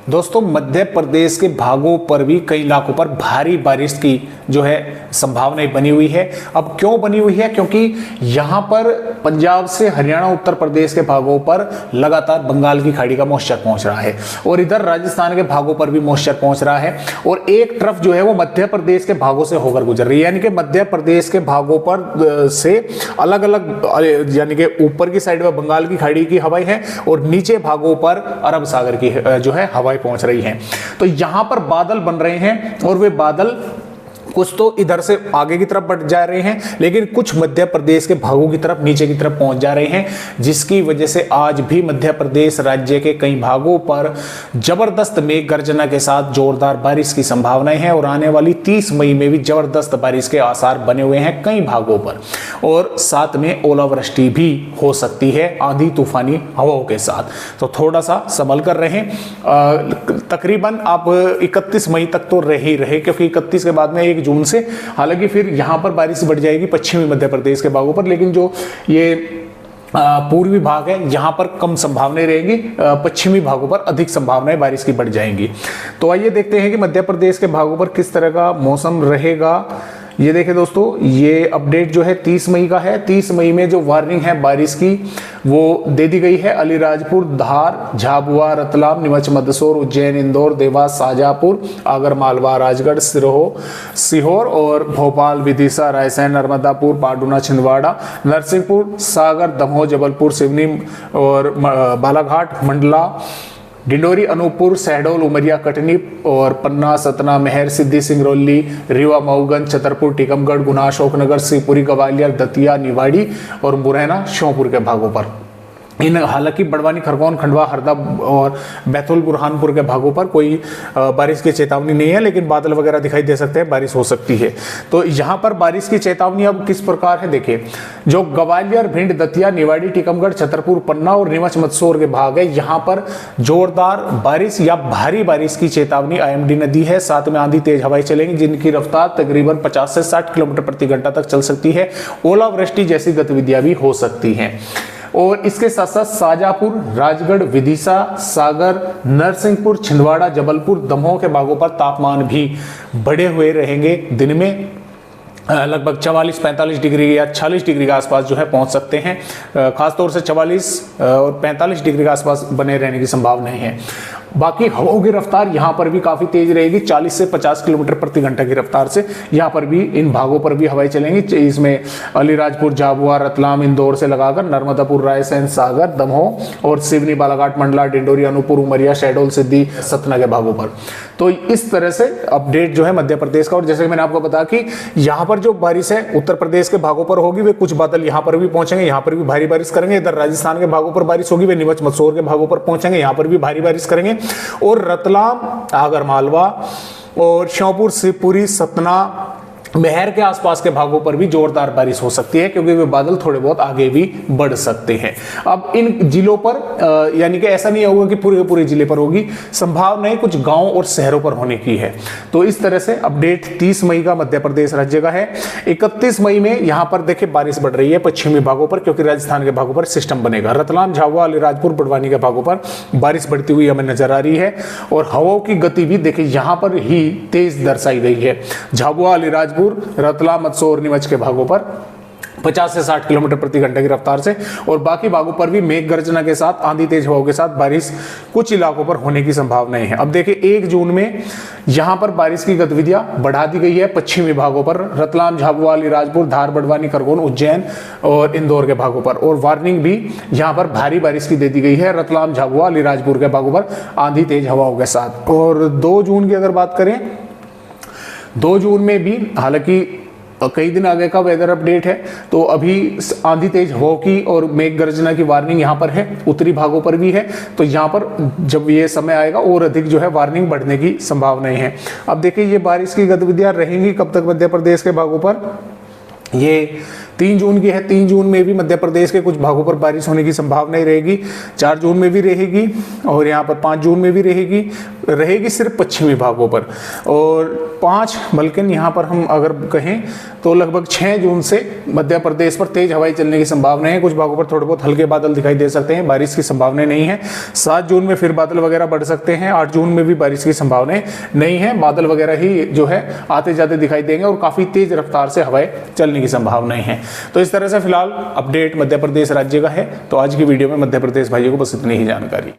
दोस्तों मध्य प्रदेश के भागों पर भी कई इलाकों पर भारी बारिश की जो है संभावनाएं बनी हुई है। अब क्यों बनी हुई है? क्योंकि यहां पर पंजाब से हरियाणा उत्तर प्रदेश के भागों पर लगातार बंगाल की खाड़ी का मॉइस्चर पहुंच रहा है और इधर राजस्थान के भागों पर भी मॉइस्चर पहुंच रहा है और एक तरफ जो है वो मध्य प्रदेश के भागों से होकर गुजर रही है, यानी कि मध्य प्रदेश के भागों पर से अलग अलग, यानी कि ऊपर की साइड में बंगाल की खाड़ी की हवाएं हैं और नीचे भागों पर अरब सागर की जो है हवाएं पहुंच रही हैं। तो यहां पर बादल बन रहे हैं और वे बादल कुछ तो इधर से आगे की तरफ बढ़ जा रहे हैं, लेकिन कुछ मध्य प्रदेश के भागों की तरफ नीचे की तरफ पहुंच जा रहे हैं, जिसकी वजह से आज भी मध्य प्रदेश राज्य के कई भागों पर जबरदस्त मेघ गर्जना के साथ जोरदार बारिश की संभावनाएं हैं और आने वाली 30 मई में भी जबरदस्त बारिश के आसार बने हुए हैं कई भागों पर और साथ में ओलावृष्टि भी हो सकती है आंधी तूफानी हवाओं के साथ। तो थोड़ा सा संभल कर रहें। तकरीबन आप 31 मई तक तो रह ही रहे, क्योंकि 31 के बाद में 1 जून से हालांकि फिर यहां पर बारिश बढ़ जाएगी पश्चिमी मध्य प्रदेश के भागों पर, लेकिन जो ये पूर्वी भाग है यहां पर कम संभावनाएं रहेंगी, पश्चिमी भागों पर अधिक संभावनाएं बारिश की बढ़ जाएंगी। तो आइए देखते हैं कि मध्य प्रदेश के भागों पर किस तरह का मौसम रहेगा। ये देखिए दोस्तों, ये अपडेट जो है 30 मई का है। 30 मई में जो वार्निंग है बारिश की वो दे दी गई है। अलीराजपुर, धार, झाबुआ, रतलाम, नीमच, मंदसौर, उज्जैन, इंदौर, देवास, शाजापुर, आगर मालवा, राजगढ़, सीहोर और भोपाल, विदिशा, रायसेन, नर्मदापुर, पाडुना, छिंदवाड़ा, नरसिंहपुर, सागर, दमोह, जबलपुर, सिवनी और बालाघाट, मंडला, डिंडोरी, अनूपपुर, शहडोल, उमरिया, कटनी और पन्ना, सतना, महर, सिद्धि, सिंगरौली, रीवा, मऊगंज, छतरपुर, टीकमगढ़, गुना, अशोकनगर, शिवपुरी, ग्वालियर, दतिया, निवाड़ी और मुरैना, श्योपुर के भागों पर। इन हालांकि बड़वानी, खरगोन, खंडवा, हरदा और बैतूल, बुरहानपुर के भागों पर कोई बारिश की चेतावनी नहीं है, लेकिन बादल वगैरह दिखाई दे सकते हैं, बारिश हो सकती है। तो यहां पर बारिश की चेतावनी अब किस प्रकार है देखिए, जो ग्वालियर, भिंड, दतिया, निवाड़ी, टीकमगढ़, छतरपुर, पन्ना और नीमच, मंदसौर के भाग है, यहां पर जोरदार बारिश या भारी बारिश की चेतावनी आईएमडी ने दी है। साथ में आंधी तेज हवाएं चलेंगी जिनकी रफ्तार तकरीबन 50 से 60 किलोमीटर प्रति घंटा तक चल सकती है। ओलावृष्टि जैसी गतिविधियां भी हो सकती हैं और इसके साथ साथ शाजापुर, राजगढ़, विदिशा, सागर, नरसिंहपुर, छिंदवाड़ा, जबलपुर, दमोह के भागों पर तापमान भी बढ़े हुए रहेंगे। दिन में लगभग 44-45 डिग्री या 46 डिग्री के आसपास जो है पहुंच सकते हैं। खासतौर से 44 और 45 डिग्री के आसपास बने रहने की संभावनाएं हैं। बाकी हवाओं की रफ्तार यहां पर भी काफी तेज रहेगी, 40 से 50 किलोमीटर प्रति घंटा की रफ्तार से यहां पर भी इन भागों पर भी हवाएं चलेंगी। इसमें अलीराजपुर, झाबुआ, रतलाम, इंदौर से लगाकर नर्मदापुर, रायसेन, सागर, दमोह और सिवनी, बालाघाट, मंडला, डिंडोरी, अनूपपुर, उमरिया, शहडोल, सिद्धि, सतना के भागों पर। तो इस तरह से अपडेट जो है मध्य प्रदेश का। और जैसे मैंने आपको बताया कि यहां पर जो बारिश है उत्तर प्रदेश के भागों पर होगी, वे कुछ बादल यहां पर भी पहुंचेंगे, यहां पर भी भारी बारिश करेंगे। इधर राजस्थान के भागों पर बारिश होगी, वे नीमच, मंदसौर के भागों पर पहुंचेंगे, यहां पर भी भारी बारिश करेंगे। और रतलाम, आगर मालवा और श्योपुर, शिवपुरी, सतना, महर के आसपास के भागों पर भी जोरदार बारिश हो सकती है, क्योंकि वे बादल थोड़े बहुत आगे भी बढ़ सकते हैं। अब इन जिलों पर यानी कि ऐसा नहीं होगा कि पूरे के पूरे जिले पर होगी, संभावनाएं कुछ गांव और शहरों पर होने की है। तो इस तरह से अपडेट 30 मई का मध्य प्रदेश राज्य का है। 31 मई में यहां पर देखिए बारिश बढ़ रही है पश्चिमी भागों पर, क्योंकि राजस्थान के भागों पर सिस्टम बनेगा। रतलाम, झाबुआ, अलीराजपुर, बड़वानी के भागों पर बारिश बढ़ती हुई हमें नजर आ रही है और हवाओं की गति भी देखिए यहां पर ही तेज दर्शाई गई है। झाबुआ, अलीराजपुर, रतलाम, मंदसौर, नीमच के भागों पर 50 से 60 किलोमीटर प्रति घंटे की रफ्तार से और बाकी भागों पर भी मेघ गर्जना के साथ आंधी तेज हवाओं के साथ बारिश कुछ इलाकों पर होने की संभावनाएं हैं। अब देखिए 1 जून में यहां पर बारिश की गतिविधियां बढ़ा दी गई है पश्चिमी भागों पर, रतलाम, झाबुआ, अलीराजपुर, धार, बड़वानी, खरगोन, उज्जैन और इंदौर के भागों पर। और वार्निंग भी यहां पर भारी बारिश की दे दी गई है रतलाम, झाबुआ, अलीराजपुर के भागों पर आंधी तेज हवाओं के साथ। और 2 जून की अगर बात करें, 2 जून में भी हालांकि कई दिन आगे का वेदर अपडेट है, तो अभी आंधी तेज हवाओं की और मेघ गर्जना की वार्निंग यहां पर है, उत्तरी भागों पर भी है। तो यहां पर जब ये समय आएगा और अधिक जो है वार्निंग बढ़ने की संभावनाएं हैं। अब देखिए ये बारिश की गतिविधियां रहेंगी कब तक मध्य प्रदेश के भागों पर, ये 3 जून की है, 3 जून में भी मध्य प्रदेश के कुछ भागों पर बारिश होने की संभावना रहेगी, 4 जून में भी रहेगी और यहाँ पर 5 जून में भी रहेगी सिर्फ पश्चिमी भागों पर। और 5 बल्कि यहाँ पर हम अगर कहें तो लगभग 6 जून से मध्य प्रदेश पर तेज हवाएं चलने की संभावना है। कुछ भागों पर थोड़े बहुत हल्के बादल दिखाई दे सकते हैं, बारिश की संभावना नहीं है। 7 जून में फिर बादल वगैरह बढ़ सकते हैं, 8 जून में भी बारिश की संभावना नहीं है, बादल वगैरह ही जो है आते जाते दिखाई देंगे और काफी तेज रफ्तार से हवाएं चलने की संभावनाएं हैं। तो इस तरह से फिलहाल अपडेट मध्य प्रदेश राज्य का है। तो आज की वीडियो में मध्य प्रदेश भाइयों को बस इतनी ही जानकारी।